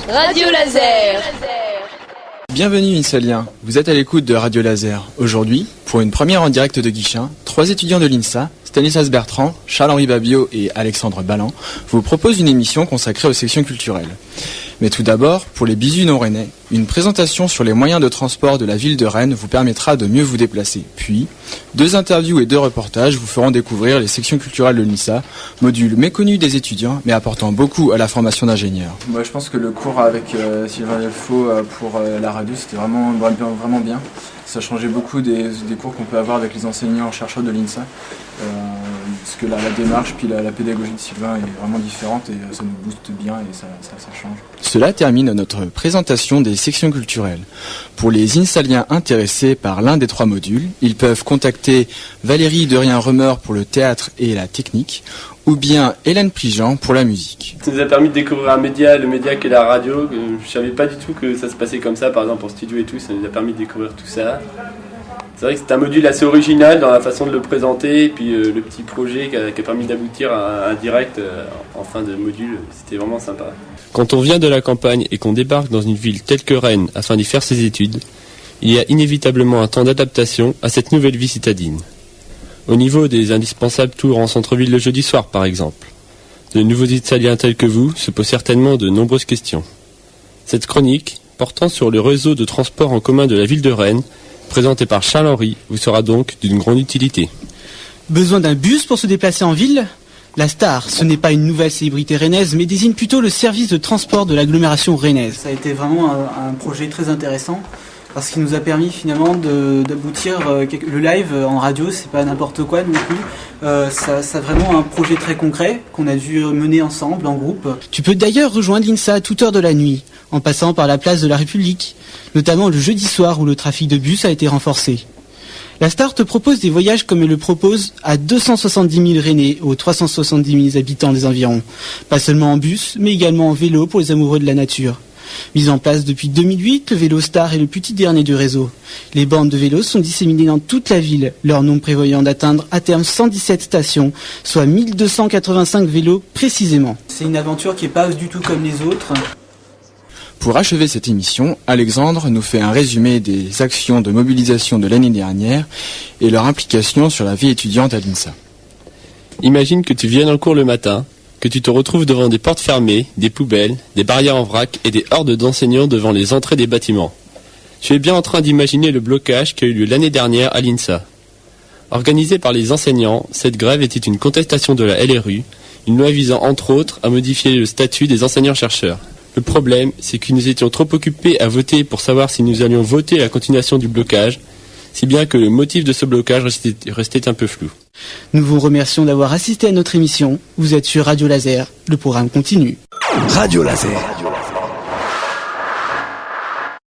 Radio Laser. Bienvenue Insaliens, vous êtes à l'écoute de Radio Laser. Aujourd'hui, pour une première en direct de Guichin, 3 étudiants de l'INSA, Stanislas Bertrand, Charles-Henri Babio et Alexandre Ballan, vous proposent une émission consacrée aux sections culturelles. Mais tout d'abord, pour les bisous non rennais, une présentation sur les moyens de transport de la ville de Rennes vous permettra de mieux vous déplacer. Puis, 2 interviews et 2 reportages vous feront découvrir les sections culturelles de l'INSA, module méconnu des étudiants, mais apportant beaucoup à la formation d'ingénieurs. Moi, je pense que le cours avec Sylvain Delfaux pour la radio, c'était vraiment bien. Ça changeait beaucoup des cours qu'on peut avoir avec les enseignants-chercheurs de l'INSA. Parce que la démarche puis la pédagogie de Sylvain est vraiment différente et ça nous booste bien et ça change. Cela termine notre présentation des sections culturelles. Pour les Insaliens intéressés par l'un des 3 modules, ils peuvent contacter Valérie Derien-Remer pour le théâtre et la technique, ou bien Hélène Prigent pour la musique. Ça nous a permis de découvrir un média, le média qui est la radio. Je savais pas du tout que ça se passait comme ça, par exemple en studio et tout, ça nous a permis de découvrir tout ça. C'est vrai que c'est un module assez original dans la façon de le présenter, et puis le petit projet qui a permis d'aboutir à un direct en fin de module, c'était vraiment sympa. Quand on vient de la campagne et qu'on débarque dans une ville telle que Rennes afin d'y faire ses études, il y a inévitablement un temps d'adaptation à cette nouvelle vie citadine. Au niveau des indispensables tours en centre-ville le jeudi soir par exemple, de nouveaux Insaliens tels que vous se posent certainement de nombreuses questions. Cette chronique, portant sur le réseau de transport en commun de la ville de Rennes, présentée par Charles-Henri, vous sera donc d'une grande utilité. Besoin d'un bus pour se déplacer en ville ? La Star, ce n'est pas une nouvelle célébrité rennaise, mais désigne plutôt le service de transport de l'agglomération rennaise. Ça a été vraiment un projet très intéressant, parce qu'il nous a permis finalement d'aboutir le live en radio, c'est pas n'importe quoi non plus. C'est vraiment un projet très concret qu'on a dû mener ensemble, en groupe. Tu peux d'ailleurs rejoindre l'INSA à toute heure de la nuit, en passant par la place de la République, notamment le jeudi soir où le trafic de bus a été renforcé. La Star te propose des voyages comme elle le propose à 270 000 Rennais aux 370 000 habitants des environs. Pas seulement en bus, mais également en vélo pour les amoureux de la nature. Mis en place depuis 2008, le vélo Star est le petit dernier du réseau. Les bandes de vélos sont disséminées dans toute la ville, leur nombre prévoyant d'atteindre à terme 117 stations, soit 1285 vélos précisément. C'est une aventure qui n'est pas du tout comme les autres. Pour achever cette émission, Alexandre nous fait un résumé des actions de mobilisation de l'année dernière et leur implication sur la vie étudiante à l'INSA. Imagine que tu viennes en cours le matin, que tu te retrouves devant des portes fermées, des poubelles, des barrières en vrac et des hordes d'enseignants devant les entrées des bâtiments. Tu es bien en train d'imaginer le blocage qui a eu lieu l'année dernière à l'INSA. Organisée par les enseignants, cette grève était une contestation de la LRU, une loi visant entre autres à modifier le statut des enseignants-chercheurs. Le problème, c'est que nous étions trop occupés à voter pour savoir si nous allions voter la continuation du blocage, si bien que le motif de ce blocage restait un peu flou. Nous vous remercions d'avoir assisté à notre émission. Vous êtes sur Radio Laser. Le programme continue. Radio Laser.